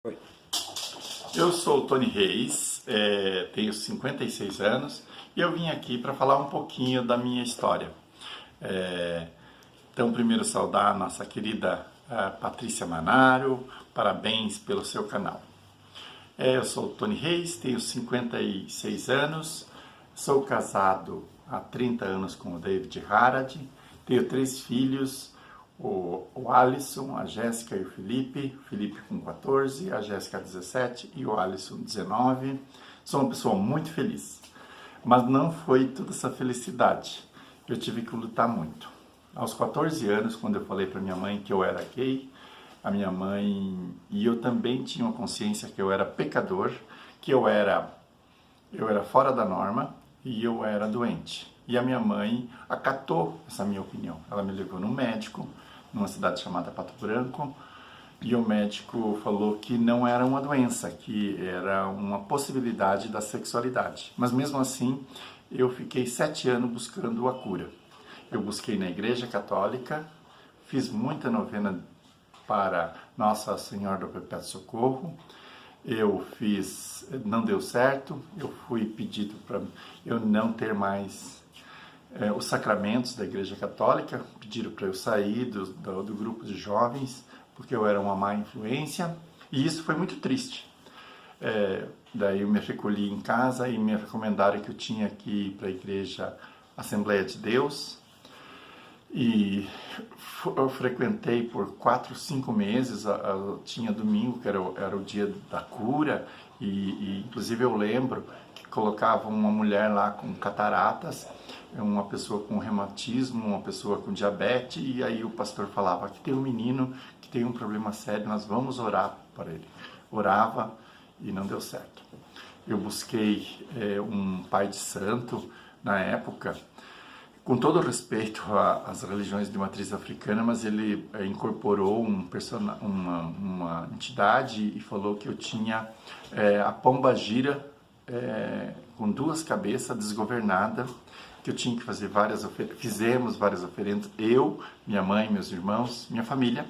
Oi. Eu sou o Tony Reis, tenho 56 anos e eu vim aqui para falar um pouquinho da minha história. Então, primeiro saudar a nossa querida Patrícia Manaro, parabéns pelo seu canal. Eu sou o Tony Reis, tenho 56 anos, sou casado há 30 anos com o David Harad, tenho 3 filhos, o Alisson, a Jéssica e o Felipe com 14, a Jéssica 17 e o Alisson 19. Sou uma pessoa muito feliz, mas não foi toda essa felicidade. Eu tive que lutar muito. Aos 14 anos, quando eu falei para minha mãe que eu era gay, a minha mãe e eu também tinha uma consciência que eu era pecador, que eu era fora da norma e eu era doente. E a minha mãe acatou essa minha opinião. Ela me levou num médico, numa cidade chamada Pato Branco, e o médico falou que não era uma doença, que era uma possibilidade da sexualidade. Mas mesmo assim, eu fiquei 7 anos buscando a cura. Eu busquei na Igreja Católica, fiz muita novena para Nossa Senhora do Perpétuo Socorro. Eu fiz, não deu certo, eu fui pedido para eu não ter mais os sacramentos da Igreja Católica, pediram para eu sair do grupo de jovens, porque eu era uma má influência, e isso foi muito triste. Daí eu me recolhi em casa e me recomendaram que eu tinha que ir para a Igreja Assembleia de Deus, e eu frequentei por 4, 5 meses, tinha domingo, que era o dia da cura, e inclusive eu lembro que colocavam uma mulher lá com cataratas, uma pessoa com reumatismo, uma pessoa com diabetes, e aí o pastor falava, aqui tem um menino que tem um problema sério, nós vamos orar para ele. Orava e não deu certo. Eu busquei um pai de santo na época, com todo respeito às religiões de matriz africana, mas ele incorporou uma entidade e falou que eu tinha a pomba gira com 2 cabeças, desgovernada, que eu tinha que fazer várias oferendas. Fizemos várias oferendas, eu, minha mãe, meus irmãos, minha família.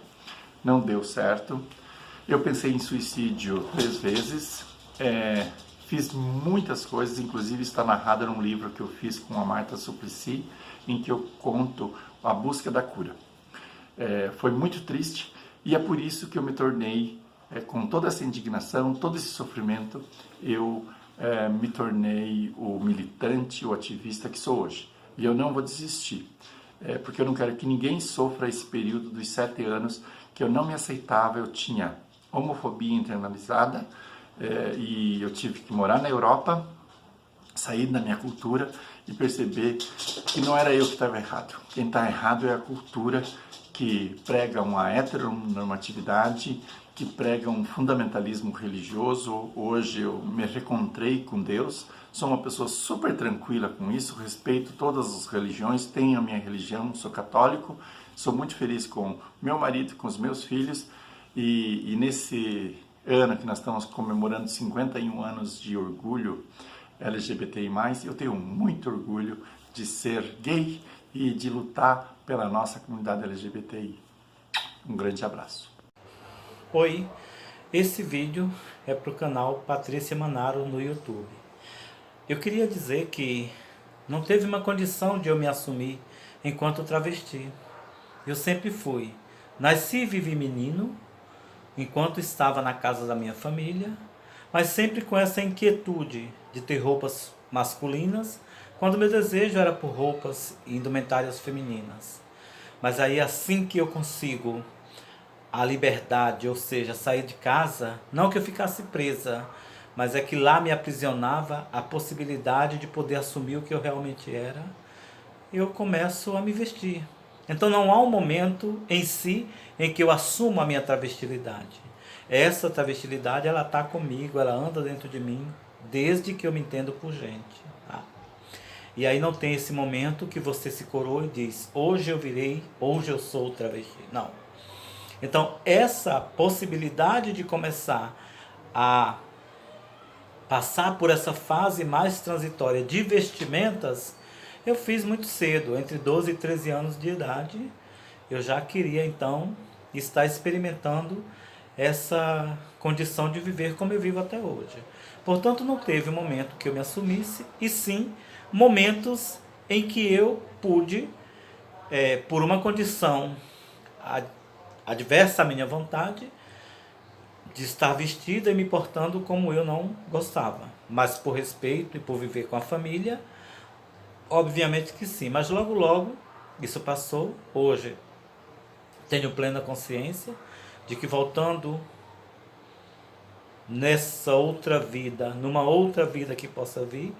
Não deu certo. Eu pensei em suicídio 3 vezes. Fiz muitas coisas, inclusive está narrado num livro que eu fiz com a Marta Suplicy, em que eu conto a busca da cura. Foi muito triste e é por isso que eu me tornei, com toda essa indignação, todo esse sofrimento, eu me tornei o militante, o ativista que sou hoje. E eu não vou desistir, porque eu não quero que ninguém sofra esse período dos 7 anos que eu não me aceitava, eu tinha homofobia internalizada, e eu tive que morar na Europa, sair da minha cultura e perceber que não era eu que estava errado. Quem está errado é a cultura que prega uma heteronormatividade, que prega um fundamentalismo religioso. Hoje eu me reencontrei com Deus, sou uma pessoa super tranquila com isso, respeito todas as religiões, tenho a minha religião, sou católico, sou muito feliz com meu marido, com os meus filhos, e nesse ano que nós estamos comemorando 51 anos de orgulho LGBTI+, eu tenho muito orgulho de ser gay e de lutar pela nossa comunidade LGBTI. Um grande abraço. Oi, esse vídeo é para o canal Patrícia Manaro no YouTube. Eu queria dizer que não teve uma condição de eu me assumir enquanto travesti. Eu sempre fui. Nasci e vivi menino, enquanto estava na casa da minha família, mas sempre com essa inquietude de ter roupas masculinas, quando meu desejo era por roupas e indumentárias femininas. Mas aí assim que eu consigo a liberdade, ou seja, sair de casa, não que eu ficasse presa, mas é que lá me aprisionava a possibilidade de poder assumir o que eu realmente era, eu começo a me vestir. Então não há um momento em si em que eu assumo a minha travestilidade. Essa travestilidade, ela está comigo, ela anda dentro de mim, desde que eu me entendo por gente. Tá? E aí não tem esse momento que você se coroa e diz, hoje eu virei, hoje eu sou travesti. Não. Então essa possibilidade de começar a passar por essa fase mais transitória de vestimentas, eu fiz muito cedo, entre 12 e 13 anos de idade. Eu já queria então estar experimentando essa condição de viver como eu vivo até hoje. Portanto, não teve um momento que eu me assumisse, e sim momentos em que eu pude, por uma condição adversa à minha vontade, de estar vestida e me portando como eu não gostava. Mas por respeito e por viver com a família, obviamente que sim. Mas logo, logo, isso passou. Hoje, tenho plena consciência de que voltando nessa outra vida, numa outra vida que possa vir,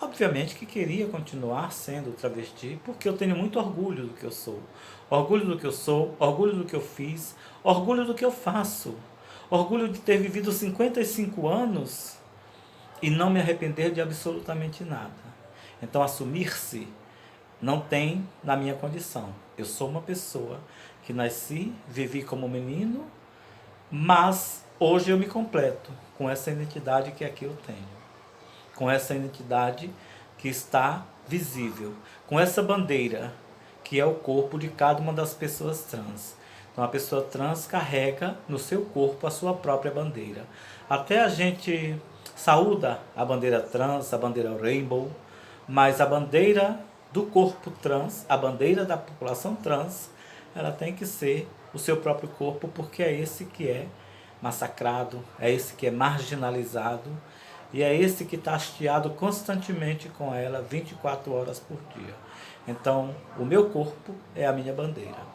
obviamente que queria continuar sendo travesti, porque eu tenho muito orgulho do que eu sou. Orgulho do que eu sou, orgulho do que eu fiz, orgulho do que eu faço. Orgulho de ter vivido 55 anos e não me arrepender de absolutamente nada. Então, assumir-se não tem na minha condição. Eu sou uma pessoa que nasci, vivi como menino, mas hoje eu me completo com essa identidade que aqui eu tenho. Com essa identidade que está visível. Com essa bandeira que é o corpo de cada uma das pessoas trans. Então a pessoa trans carrega no seu corpo a sua própria bandeira. Até a gente saúda a bandeira trans, a bandeira rainbow, mas a bandeira do corpo trans, a bandeira da população trans, ela tem que ser o seu próprio corpo, porque é esse que é massacrado, é esse que é marginalizado e é esse que está hasteado constantemente com ela 24 horas por dia. Então, o meu corpo é a minha bandeira.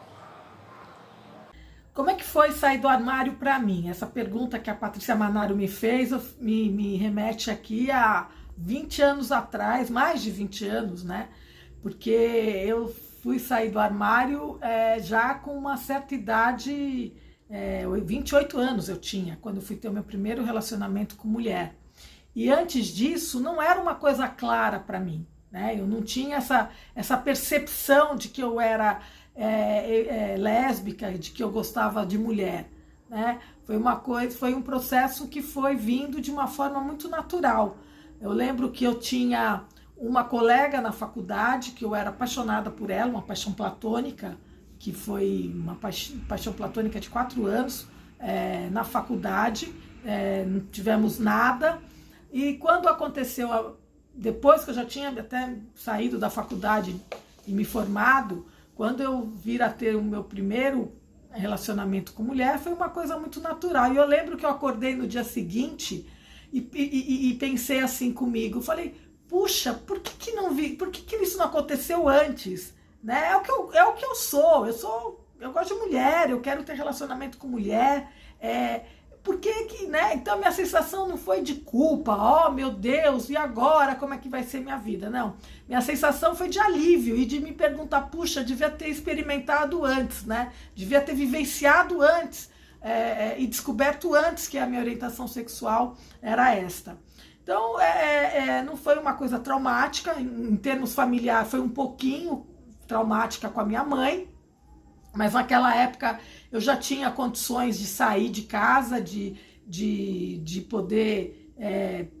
Como é que foi sair do armário para mim? Essa pergunta que a Patrícia Manaro me fez me remete aqui a 20 anos atrás, mais de 20 anos, né? Porque eu fui sair do armário já com uma certa idade, 28 anos eu tinha, quando eu fui ter o meu primeiro relacionamento com mulher. E antes disso, não era uma coisa clara para mim, né? Eu não tinha essa percepção de que eu era lésbica, de que eu gostava de mulher, né? Foi um processo que foi vindo de uma forma muito natural. Eu lembro que eu tinha uma colega na faculdade que eu era apaixonada por ela, uma paixão platônica, que foi uma paixão platônica de 4 anos na faculdade, não tivemos nada. E quando aconteceu, depois que eu já tinha até saído da faculdade e me formado, quando eu vir a ter o meu primeiro relacionamento com mulher, foi uma coisa muito natural. E eu lembro que eu acordei no dia seguinte e pensei assim comigo, falei, puxa, por que não vi, por que isso não aconteceu antes? Né? É o que eu sou, eu gosto de mulher, eu quero ter relacionamento com mulher, por que, né? Então minha sensação não foi de culpa, oh meu Deus, e agora como é que vai ser minha vida? Não, minha sensação foi de alívio e de me perguntar, puxa, devia ter experimentado antes, né? Devia ter vivenciado antes e descoberto antes que a minha orientação sexual era esta. Então não foi uma coisa traumática, em termos familiares foi um pouquinho traumática com a minha mãe, mas naquela época eu já tinha condições de sair de casa, de poder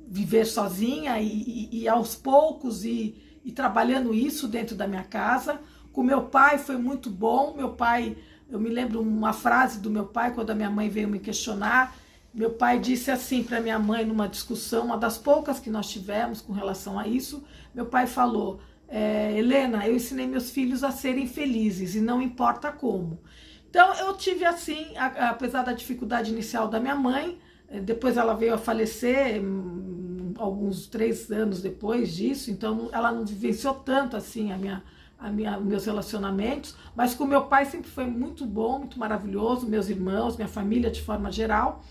viver sozinha e aos poucos e trabalhando isso dentro da minha casa. Com meu pai foi muito bom. Meu pai, eu me lembro uma frase do meu pai quando a minha mãe veio me questionar. Meu pai disse assim para minha mãe numa discussão, uma das poucas que nós tivemos com relação a isso. Meu pai falou, Helena, eu ensinei meus filhos a serem felizes e não importa como. Então eu tive assim, apesar da dificuldade inicial da minha mãe, depois ela veio a falecer alguns 3 anos depois disso, então ela não vivenciou tanto assim meus relacionamentos, mas com meu pai sempre foi muito bom, muito maravilhoso, meus irmãos, minha família de forma geral.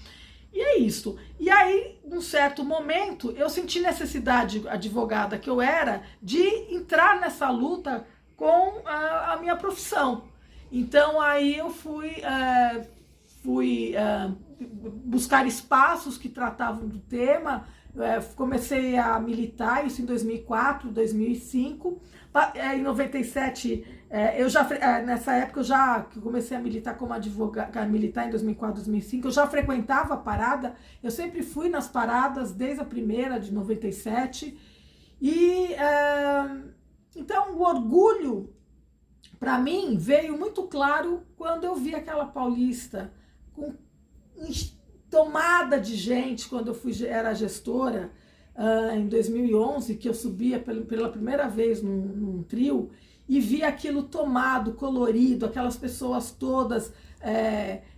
E é isso. E aí, num certo momento, eu senti necessidade, advogada que eu era, de entrar nessa luta com a minha profissão. Então, aí eu fui buscar espaços que tratavam do tema, comecei a militar, isso em 2004, 2005. Em 97, nessa época, que eu comecei a militar como advogada, militar em 2004, 2005, eu já frequentava a parada, eu sempre fui nas paradas, desde a primeira, de 97. Então, o orgulho, para mim, veio muito claro quando eu vi aquela paulista com tomada de gente quando eu era gestora, em 2011, que eu subia pela primeira vez num trio e vi aquilo tomado, colorido, aquelas pessoas todas.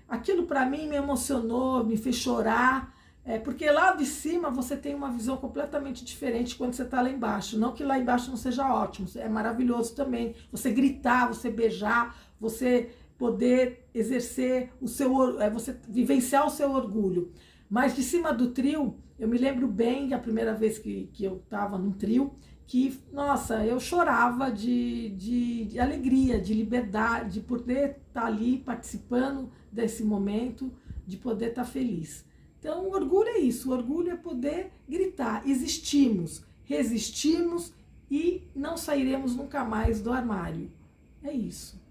Aquilo para mim me emocionou, me fez chorar, porque lá de cima você tem uma visão completamente diferente quando você está lá embaixo. Não que lá embaixo não seja ótimo, é maravilhoso também. Você gritar, você beijar, você poder exercer você vivenciar o seu orgulho. Mas de cima do trio, eu me lembro bem a primeira vez que eu estava num trio, que, nossa, eu chorava de alegria, de liberdade, de poder estar ali participando desse momento, de poder estar feliz. Então, o orgulho é isso, o orgulho é poder gritar, existimos, resistimos e não sairemos nunca mais do armário. É isso.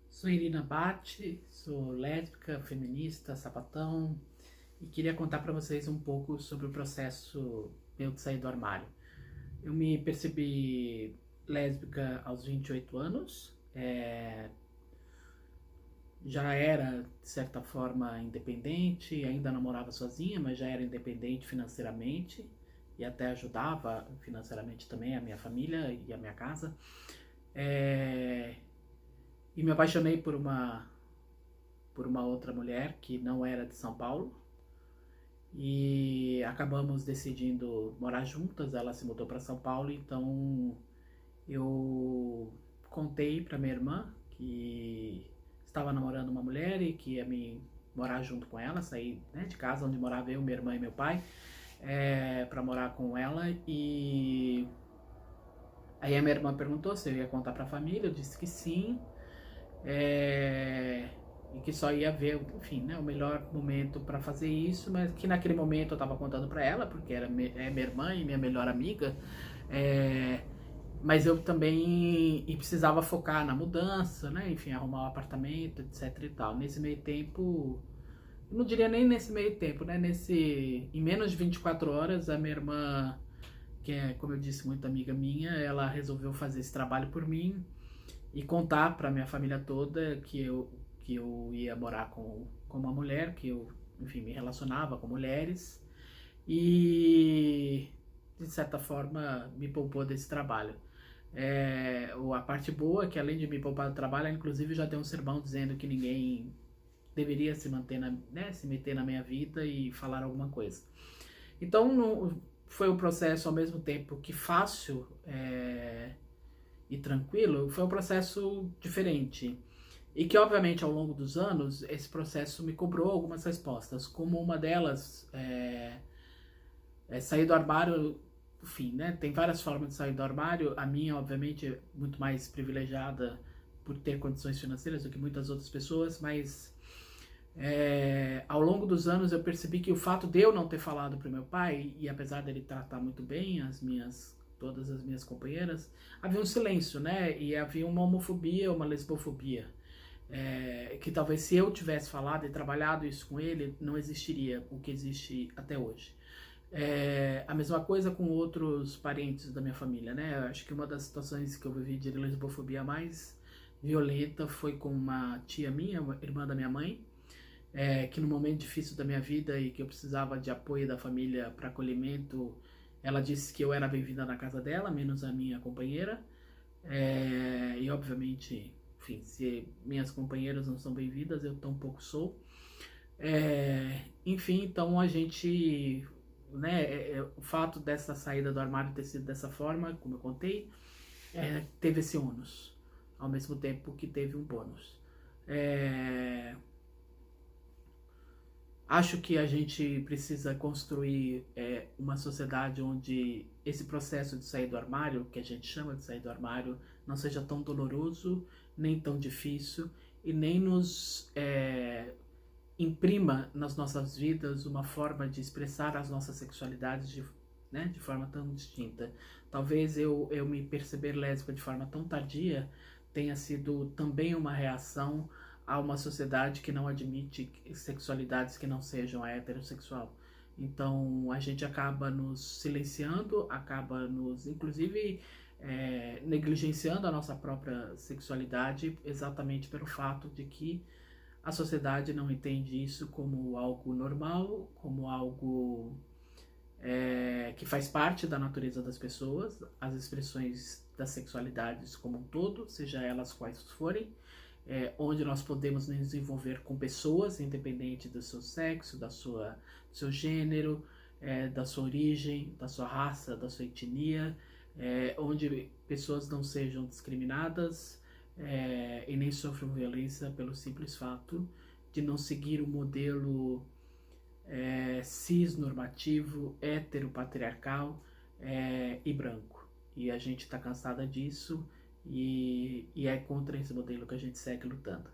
Sou Irina Batti, sou lésbica, feminista, sapatão e queria contar para vocês um pouco sobre o processo meu de sair do armário. Eu me percebi lésbica aos 28 anos, já era de certa forma independente, ainda não morava sozinha, mas já era independente financeiramente e até ajudava financeiramente também a minha família e a minha casa. E me apaixonei por uma outra mulher que não era de São Paulo e acabamos decidindo morar juntas. Ela se mudou para São Paulo, então eu contei para minha irmã que estava namorando uma mulher e que ia me morar junto com ela, sair, né, de casa onde morava eu, minha irmã e meu pai, para morar com ela. E aí a minha irmã perguntou se eu ia contar para a família, eu disse que sim. E que só ia ver, enfim, né, o melhor momento para fazer isso, mas que naquele momento eu estava contando para ela, porque era minha irmã e minha melhor amiga, mas eu também precisava focar na mudança, né, enfim, arrumar um apartamento, etc e tal. Nesse meio tempo, eu não diria nem nesse meio tempo, né, em menos de 24 horas, a minha irmã, que é, como eu disse, muito amiga minha, ela resolveu fazer esse trabalho por mim e contar para minha família toda que eu ia morar com uma mulher, que eu, enfim, me relacionava com mulheres e, de certa forma, me poupou desse trabalho. A parte boa é que, além de me poupar do trabalho, ela, inclusive, já deu um sermão dizendo que ninguém deveria se meter na minha vida e falar alguma coisa. Então, foi um processo, ao mesmo tempo que fácil e tranquilo, foi um processo diferente. E que, obviamente, ao longo dos anos, esse processo me cobrou algumas respostas. Como uma delas, sair do armário, enfim, né? Tem várias formas de sair do armário. A minha, obviamente, é muito mais privilegiada por ter condições financeiras do que muitas outras pessoas, mas ao longo dos anos eu percebi que o fato de eu não ter falado para o meu pai, e apesar dele tratar muito bem todas as minhas companheiras, havia um silêncio, né? E havia uma homofobia, uma lesbofobia, que talvez se eu tivesse falado e trabalhado isso com ele, não existiria o que existe até hoje. A mesma coisa com outros parentes da minha família, né? Eu acho que uma das situações que eu vivi de lesbofobia mais violenta foi com uma tia minha, uma irmã da minha mãe, que no momento difícil da minha vida e que eu precisava de apoio da família para acolhimento, ela disse que eu era bem-vinda na casa dela, menos a minha companheira. E obviamente, enfim, se minhas companheiras não são bem-vindas, eu tampouco sou. Enfim, então a gente, né, o fato dessa saída do armário ter sido dessa forma, como eu contei, teve esse ônus, ao mesmo tempo que teve um bônus. Acho que a gente precisa construir uma sociedade onde esse processo de sair do armário, que a gente chama de sair do armário, não seja tão doloroso, nem tão difícil, e nem nos imprima nas nossas vidas uma forma de expressar as nossas sexualidades de forma tão distinta. Talvez eu me perceber lésbica de forma tão tardia tenha sido também uma reação a uma sociedade que não admite sexualidades que não sejam a heterossexual. Então a gente acaba nos silenciando, acaba nos, inclusive, negligenciando a nossa própria sexualidade exatamente pelo fato de que a sociedade não entende isso como algo normal, como algo que faz parte da natureza das pessoas, as expressões das sexualidades como um todo, seja elas quais forem, onde nós podemos nos envolver com pessoas, independente do seu sexo, do seu gênero, da sua origem, da sua raça, da sua etnia, onde pessoas não sejam discriminadas e nem sofram violência pelo simples fato de não seguir o modelo cis-normativo, heteropatriarcal e branco. E a gente está cansada disso e é contra esse modelo que a gente segue lutando.